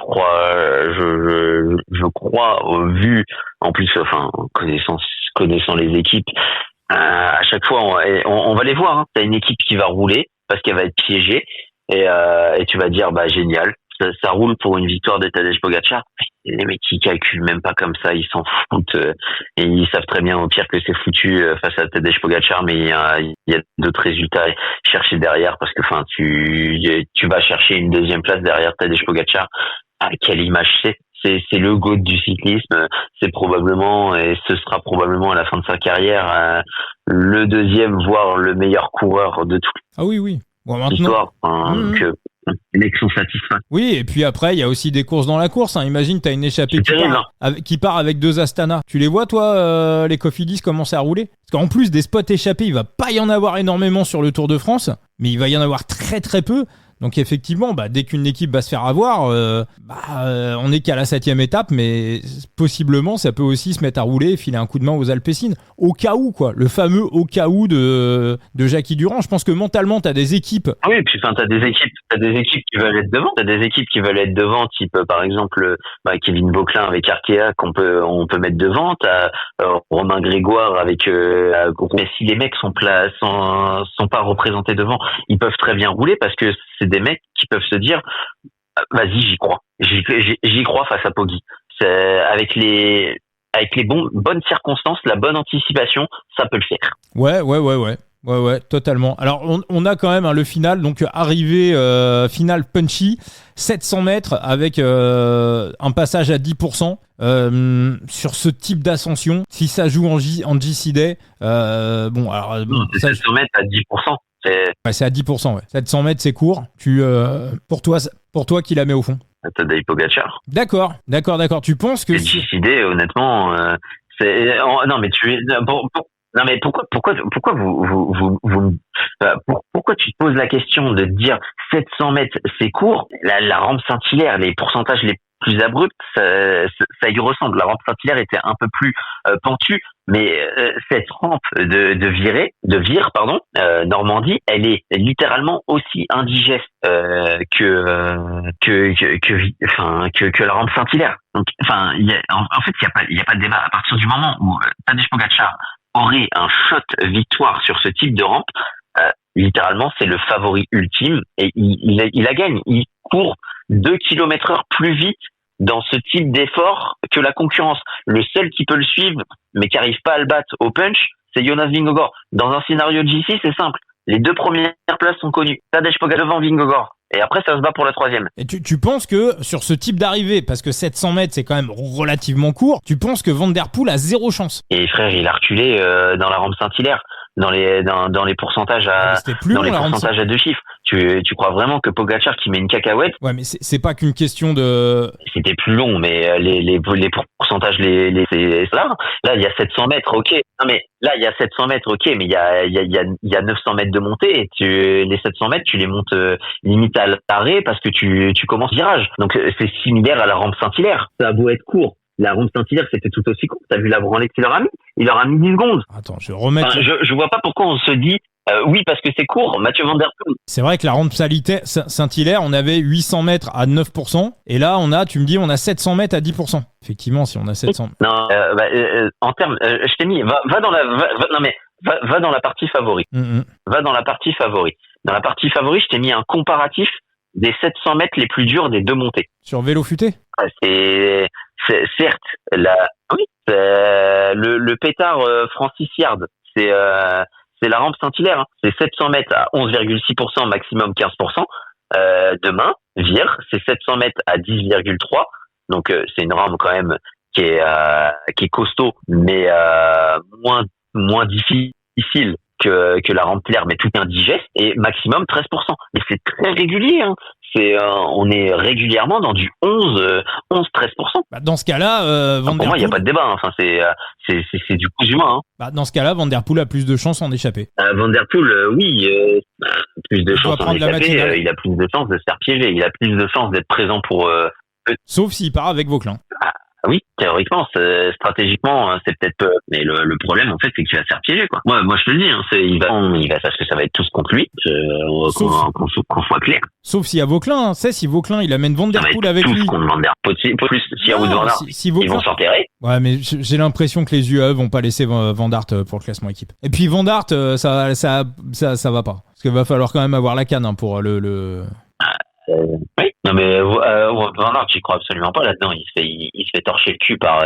B: crois au vu. En plus, connaissant les équipes, à chaque fois, on va les voir. T'as une équipe qui va rouler parce qu'elle va être piégée, et tu vas dire, génial. Ça roule pour une victoire de Tadej Pogacar. Les mecs qui calculent même pas comme ça, ils s'en foutent et ils savent très bien au pire que c'est foutu face à Tadej Pogacar, mais il y a d'autres résultats à chercher derrière parce que tu vas chercher une deuxième place derrière Tadej Pogacar. Quelle image c'est le GOAT du cyclisme, c'est probablement et ce sera probablement à la fin de sa carrière le deuxième voire le meilleur coureur de tout.
A: Ah oui. Bon, maintenant
B: l'histoire que les mecs sont satisfaits.
A: Oui, et puis après, il y a aussi des courses dans la course. Imagine, t'as une échappée qui part avec 2 Astana. Tu les vois, toi, les Cofidis commencer à rouler? Parce qu'en plus des spots échappés, il va pas y en avoir énormément sur le Tour de France, mais il va y en avoir très très peu. Donc effectivement, dès qu'une équipe va se faire avoir, on n'est qu'à la 7e étape, mais possiblement ça peut aussi se mettre à rouler et filer un coup de main aux Alpecin. Au cas où, quoi, le fameux au cas où de Jackie Durand. Je pense que mentalement, t'as des équipes.
B: Oui, et puis t'as des équipes qui veulent être devant. T'as des équipes qui veulent être devant, type par exemple Kevin Vauquelin avec Arkea on peut mettre devant. T'as Romain Grégoire avec. Mais si les mecs sont pas représentés devant, ils peuvent très bien rouler parce que c'est des mecs qui peuvent se dire vas-y, j'y crois face à Poggi. Avec les bonnes circonstances, la bonne anticipation, ça peut le faire.
A: Ouais, totalement. Alors, on a quand même le final, donc arrivée finale punchy, 700 mètres avec un passage à 10%. Sur ce type d'ascension, si ça joue en GC Day,
B: c'est 700 mètres à 10%.
A: C'est à 10%, ouais. 700 mètres, c'est court. Pour toi, qui la met au fond?
B: Tadej Pogacar.
A: D'accord. Tu penses que...
B: C'est décidé, honnêtement. Non, mais non, mais pourquoi tu te poses la question de dire 700 mètres, c'est court? La rampe Saint-Hilaire, les pourcentages les plus abrupts, ça y ressemble. La rampe Saint-Hilaire était un peu plus pentue, mais cette rampe de Vire, Normandie, elle est littéralement aussi indigeste que la rampe Saint-Hilaire. Donc, en fait, il y a pas de débat. À partir du moment où Tadej Pogacar aurait un shot victoire sur ce type de rampe, littéralement, c'est le favori ultime et il la gagne. Il court 2 km/h plus vite dans ce type d'effort que la concurrence. Le seul qui peut le suivre, mais qui arrive pas à le battre au punch, c'est Jonas Vingegaard. Dans un scénario de GC, c'est simple. Les 2 premières places sont connues. Tadej Pogacar devant Vingegaard. Et après, ça se bat pour la 3e.
A: Et tu penses que sur ce type d'arrivée, parce que 700 mètres, c'est quand même relativement court, tu penses que Van Der Poel a 0 chance?
B: Et frère, il a reculé dans la rampe Saint-Hilaire, dans les pourcentages à 2 chiffres. Tu crois vraiment que Pogacar qui met une cacahuète?
A: Ouais, mais c'est pas qu'une question de...
B: C'était plus long, mais les pourcentages, c'est ça. Là, il y a 700 mètres, ok. Non, mais là, il y a 700 mètres, ok, mais il y a 900 mètres de montée. Les 700 mètres, tu les montes limite à l'arrêt parce que tu commences virage. Donc, c'est similaire à la rampe Saint-Hilaire. Ça a beau être court. La rampe Saint-Hilaire, c'était tout aussi court. T'as vu la branlée qu'il leur a mis? Il leur a mis 10 secondes.
A: Attends, je vais remettre...
B: je vois pas pourquoi on se dit oui, parce que c'est court, Mathieu Van Der Poel.
A: C'est vrai que la rampe Saint-Hilaire, on avait 800 mètres à 9%, et là, tu me dis, on a 700 mètres à 10%. Effectivement, si on a 700.
B: Non, en termes, je t'ai mis, va dans la partie favori. Va dans la partie favori. Dans la partie favori, je t'ai mis un comparatif des 700 mètres les plus durs des 2 montées.
A: Sur vélo futé?
B: C'est certes, le pétard Francis Yard, c'est la rampe Saint-Hilaire. C'est 700 mètres à 11,6%, maximum 15%. Demain, Vire, c'est 700 mètres à 10,3%. Donc, c'est une rampe quand même qui est costaud, mais moins difficile que la rampe Hilaire, mais tout est indigeste. Et maximum 13%. Mais c'est très régulier, hein. On est régulièrement dans du 11-13%.
A: Dans ce cas-là, Van Der Poel...
B: Pour moi, il n'y a pas de débat. Enfin, c'est du coup humain. Hein.
A: Dans ce cas-là, Van Der Poel a plus de chances d'en échapper.
B: Van Der Poel, oui, plus de chances d'en échapper. Il a plus de chances de se faire piéger. Il a plus de chances d'être présent pour...
A: Sauf s'il part avec Vauquelin.
B: Oui, théoriquement, stratégiquement, c'est peut-être peu. Mais le problème, en fait, c'est qu'il va se faire piéger, quoi. Moi, je te le dis, hein, il va parce que ça va être tous contre lui. Qu'on soit clair.
A: Sauf s'il y a Vauquelin, si Vauquelin, il amène Van Der Poel avec lui.
B: Contre Van Der Poel, plus s'il y a Wout van Aert, ils vont s'enterrer.
A: Ouais, mais j'ai l'impression que les UAE vont pas laisser Van Aert pour le classement équipe. Et puis Van Aert, ça va pas. Parce qu'il va falloir quand même avoir la canne pour le...
B: Oui, non mais Van Aert, j'y crois absolument pas là-dedans. Il se fait torcher le cul par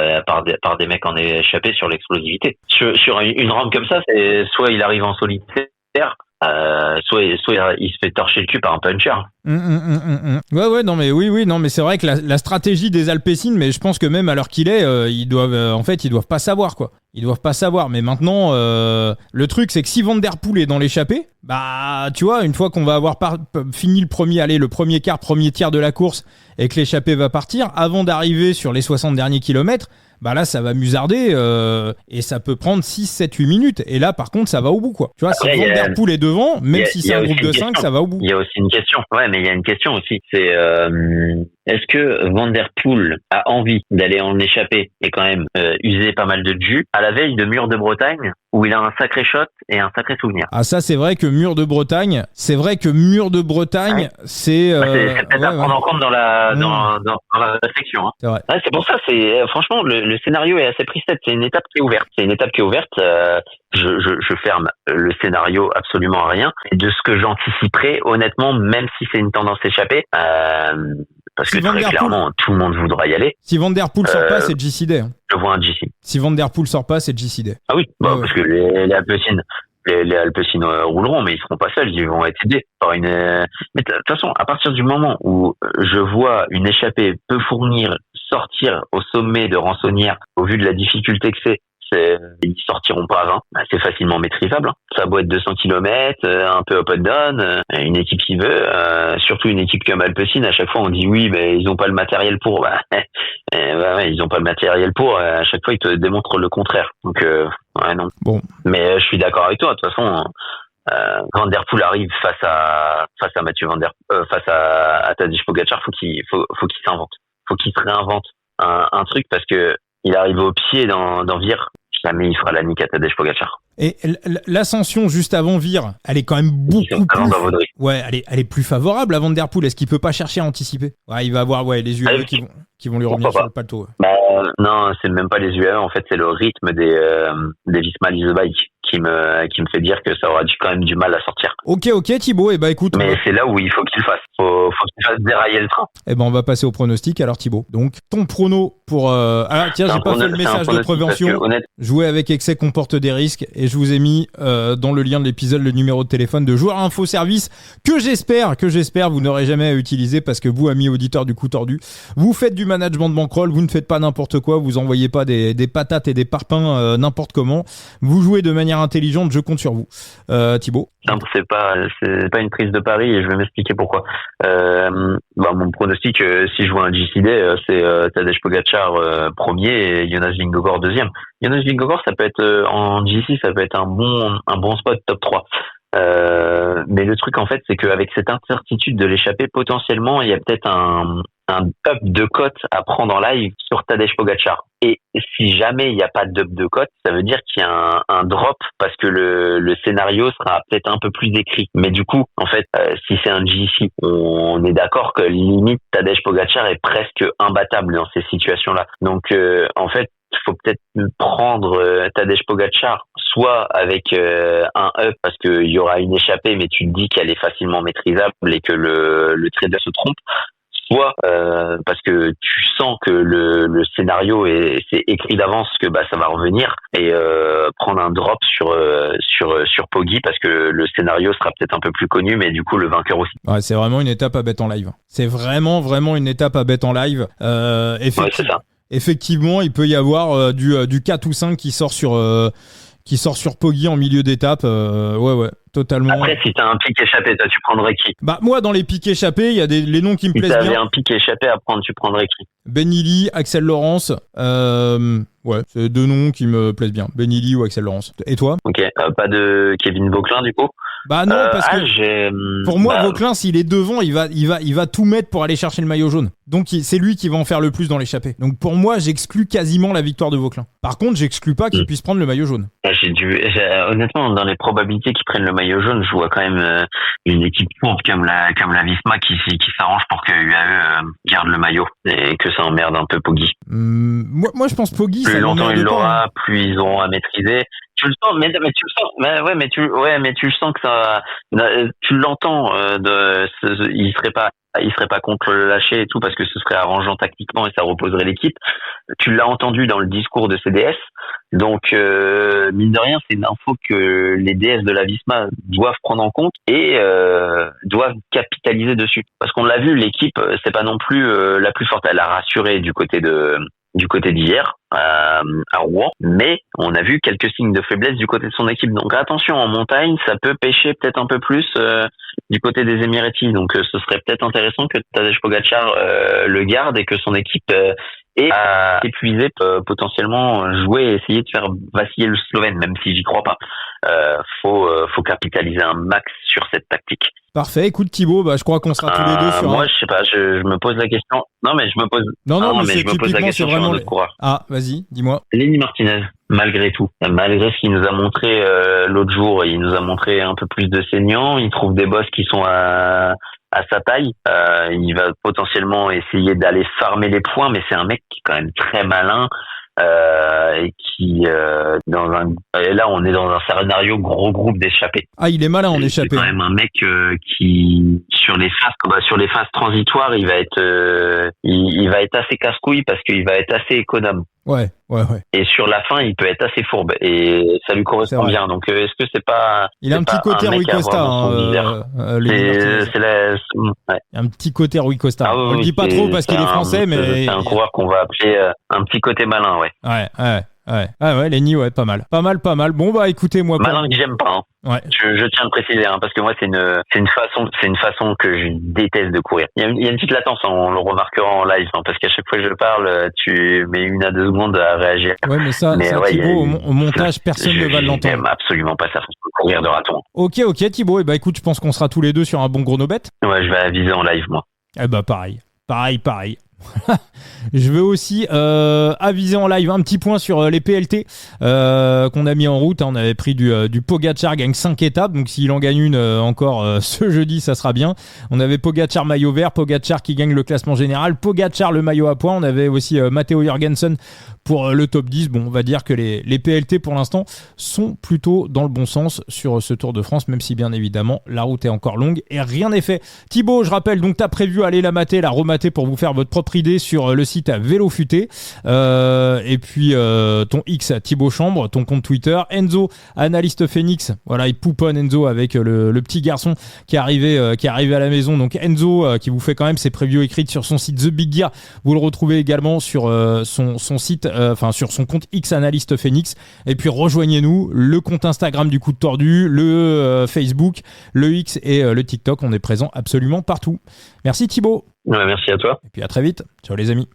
B: des mecs en échappé sur l'explosivité. Sur une rampe comme ça, c'est soit il arrive en solitaire, soit il se fait torcher le cul par un puncher.
A: Ouais, non mais oui, non mais c'est vrai que la stratégie des Alpecin, mais je pense que même à l'heure qu'il est, ils doivent pas savoir quoi. Ils doivent pas savoir, mais maintenant le truc c'est que si Van Der Poel est dans l'échappée, tu vois, une fois qu'on va avoir fini le premier quart, premier tiers de la course et que l'échappée va partir, avant d'arriver sur les 60 derniers kilomètres, bah là ça va musarder et ça peut prendre 6, 7, 8 minutes. Et là par contre ça va au bout quoi. Tu vois, si Van Der Poel est devant, même si c'est un groupe de 5, ça va au bout.
B: Il y a aussi une question. Ouais, mais il y a une question aussi. C'est est-ce que Van Der Poel a envie d'aller en échappée et quand même user pas mal de jus à la veille de Mur de Bretagne où il a un sacré shot et un sacré souvenir.
A: Ah ça c'est vrai que Mur de Bretagne, c'est c'est
B: peut-être à prendre en compte dans la réflexion. Hein.
A: C'est vrai.
B: Ouais, c'est pour ça, franchement le scénario est assez preset. C'est une étape qui est ouverte. Je ferme le scénario absolument à rien. Et de ce que j'anticiperais, honnêtement, même si c'est une tendance échappée, parce que très clairement, tout le monde voudra y aller.
A: Si Van Der Poel sort pas, c'est JC Day.
B: Je vois un JC.
A: Si Van Der Poel sort pas, c'est JC Day.
B: Ah oui, parce que les Alpecin rouleront, mais ils seront pas seuls, ils vont être aidés par une. Mais de toute façon, à partir du moment où je vois une échappée peu fournir, sortir au sommet de Rançonnière, au vu de la difficulté que ils sortiront pas à 20. C'est facilement maîtrisable. Ça a beau être 200 km, un peu up and down, une équipe qui veut, surtout une équipe comme Alpecin, à chaque fois on dit oui, mais ils ont pas le matériel pour. Ils ont pas le matériel pour. À chaque fois ils te démontrent le contraire. Donc non.
A: Bon.
B: Mais je suis d'accord avec toi. De toute façon, Van Der Poel arrive face à Mathieu face à Tadej Pogačar. Faut qu'il s'invente. Faut qu'il se réinvente un truc parce que il arrive au pied dans Vire. Jamais il fera la nique à Tadej Pogačar.
A: Et l'ascension juste avant Vire, elle est quand même beaucoup plus. Ouais, elle est plus favorable à Van Der Poel. Est-ce qu'il peut pas chercher à anticiper? Ouais, il va avoir les UAE qui vont lui revenir sur le plateau. Ouais.
B: Non, c'est même pas les UAE. En fait, c'est le rythme des Visma Lease Bike qui me fait dire que ça aura quand même du mal à sortir.
A: Ok Thibaut, et écoute.
B: Mais c'est là où il faut qu'il fasse. Faut qu'il fasse dérailler le train.
A: On va passer au pronostic alors Thibaut. Donc ton prono pour tiens, j'ai pas fait le message de prévention. Jouer avec excès comporte des risques et je vous ai mis dans le lien de l'épisode le numéro de téléphone de Joueur Info Service que j'espère vous n'aurez jamais à utiliser parce que vous, amis auditeurs du coup tordu, vous faites du management de bankroll, vous ne faites pas n'importe quoi, vous envoyez pas des patates et des parpaings n'importe comment, vous jouez de manière intelligente, je compte sur vous. Thibaut?
B: Non, c'est pas une prise de pari et je vais m'expliquer pourquoi. Mon pronostic, si je vois un JCD, c'est Tadej Pogačar premier et Jonas Vingegaard deuxième. Jonas Vingegaard, ça peut être en GC, ça peut être un bon spot top 3. Mais le truc en fait, c'est qu'avec cette incertitude de l'échappée, potentiellement, il y a peut-être un up de cote à prendre en live sur Tadej Pogačar. Et si jamais il n'y a pas d'up de cote, ça veut dire qu'il y a un drop parce que le scénario sera peut-être un peu plus écrit. Mais du coup, en fait, si c'est un GC, on est d'accord que limite Tadej Pogačar est presque imbattable dans ces situations-là. Donc, en fait, il faut peut-être prendre Tadej Pogačar soit avec un up parce qu'il y aura une échappée, mais tu te dis qu'elle est facilement maîtrisable et que le trader se trompe. Soit parce que tu sens que le scénario c'est écrit d'avance que ça va revenir et prendre un drop sur Poggi parce que le scénario sera peut-être un peu plus connu mais du coup le vainqueur aussi.
A: Ouais, c'est vraiment une étape à bet en live. C'est vraiment une étape à bet en live.
B: Ouais, c'est ça.
A: Effectivement, il peut y avoir du 4 ou 5 qui sort sur Poggi en milieu d'étape. Ouais, totalement.
B: Après, si t'as un pic échappé, toi, tu prendrais qui?
A: Moi, dans les pics échappés, il y a les noms qui me plaisent bien. Si
B: t'avais un pic échappé à prendre, tu prendrais qui?
A: Benili, Axel Laurence. Ouais, c'est deux noms qui me plaisent bien. Benili ou Axel Laurence. Et toi?
B: Ok. Pas de Kevin Vauquelin, du coup?
A: Non, parce que pour moi, Vauquelin, s'il est devant, il va tout mettre pour aller chercher le maillot jaune. Donc c'est lui qui va en faire le plus dans l'échappée. Donc pour moi, j'exclus quasiment la victoire de Vauquelin. Par contre, j'exclus pas qu'il puisse prendre le maillot jaune.
B: Honnêtement, dans les probabilités qu'il prenne le maillot jaune, je vois quand même une équipe courte comme la Visma qui s'arrange pour que UAE garde le maillot et que ça emmerde un peu Poggi.
A: Moi, je pense Poggi.
B: Plus longtemps il l'aura, plus ils auront à maîtriser. Tu le sens, mais tu le sens, mais tu le sens que ça, tu l'entends, il serait pas contre le lâcher et tout parce que ce serait arrangeant tactiquement et ça reposerait l'équipe. Tu l'as entendu dans le discours de CDS. Donc, mine de rien, c'est une info que les DS de la Visma doivent prendre en compte et doivent capitaliser dessus. Parce qu'on l'a vu, l'équipe, c'est pas non plus la plus forte. Elle a rassuré du côté d'hier. à Rouen, mais on a vu quelques signes de faiblesse du côté de son équipe. Donc attention, en montagne, ça peut pêcher peut-être un peu plus du côté des Émiratis. Donc ce serait peut-être intéressant que Tadej Pogačar le garde et que son équipe ait à épuiser, potentiellement jouer et essayer de faire vaciller le Slovène, même si j'y crois pas. Faut capitaliser un max sur cette tactique.
A: Parfait. Écoute Thibaut, je crois qu'on sera tous les deux sur.
B: Moi, je sais pas. Je me pose la question. Non, mais je me pose.
A: Non, mais
B: je me pose la question sur un autre coureur.
A: Ah, vas-y, dis-moi.
B: Lenny Martinez, malgré tout, malgré ce qu'il nous a montré l'autre jour, il nous a montré un peu plus de saignant. Il trouve des bosses qui sont à sa taille. Il va potentiellement essayer d'aller farmer les points, mais c'est un mec qui est quand même très malin. Et qui là on est dans un scénario gros groupe d'échappés.
A: Ah, il est malin en échappé.
B: C'est quand même un mec qui sur les phases transitoires, il va être assez casse-couille parce qu'il va être assez économe.
A: Ouais.
B: Et sur la fin, il peut être assez fourbe et ça lui correspond bien. Donc est-ce que c'est pas
A: il a un petit côté Rui Costa un petit côté Rui Costa. On le dit pas trop parce qu'il est français, mais
B: c'est un coureur qu'on va appeler un petit côté malin, ouais.
A: Ouais, Lenny, pas mal. Bon, écoutez, moi.
B: Malin que j'aime pas,
A: Ouais.
B: Je tiens à le préciser, parce que moi, c'est une façon que je déteste de courir. Il y a une petite latence, on le remarquera en live, parce qu'à chaque fois que je parle, tu mets 1 à 2 secondes à réagir.
A: Ouais, mais ça Thibaut, au montage, personne ne va l'entendre.
B: J'aime absolument pas sa façon de courir de raton.
A: Ok, Thibaut, écoute, je pense qu'on sera tous les deux sur un bon chronobet.
B: Ouais, je vais aviser en live, moi.
A: Pareil. Je veux aussi aviser en live un petit point sur les PLT qu'on a mis en route. On avait pris du Pogačar gagne 5 étapes, donc s'il en gagne une encore ce jeudi, ça sera bien. On avait Pogačar maillot vert, Pogačar qui gagne le classement général, Pogačar le maillot à points. On avait aussi Matteo Jorgensen pour le top 10. Bon, on va dire que les PLT pour l'instant sont plutôt dans le bon sens sur ce Tour de France, même si bien évidemment la route est encore longue et rien n'est fait. Thibaut, je rappelle, donc t'as prévu aller la remater pour vous faire votre propre idée sur le site Vélo Futé, et puis ton X Thibaut Chambre, ton compte Twitter. Enzo, analyste Phoenix, voilà, il pouponne Enzo avec le petit garçon qui est arrivé à la maison. Donc Enzo qui vous fait quand même ses previews écrites sur son site The Big Gear. Vous le retrouvez également sur son site, sur son compte X Analyste Phoenix. Et puis rejoignez-nous, le compte Instagram du Coup de Tordu, le Facebook, le X et le TikTok. On est présent absolument partout. Merci Thibaut.
B: Ouais, merci à toi.
A: Et puis à très vite. Ciao les amis.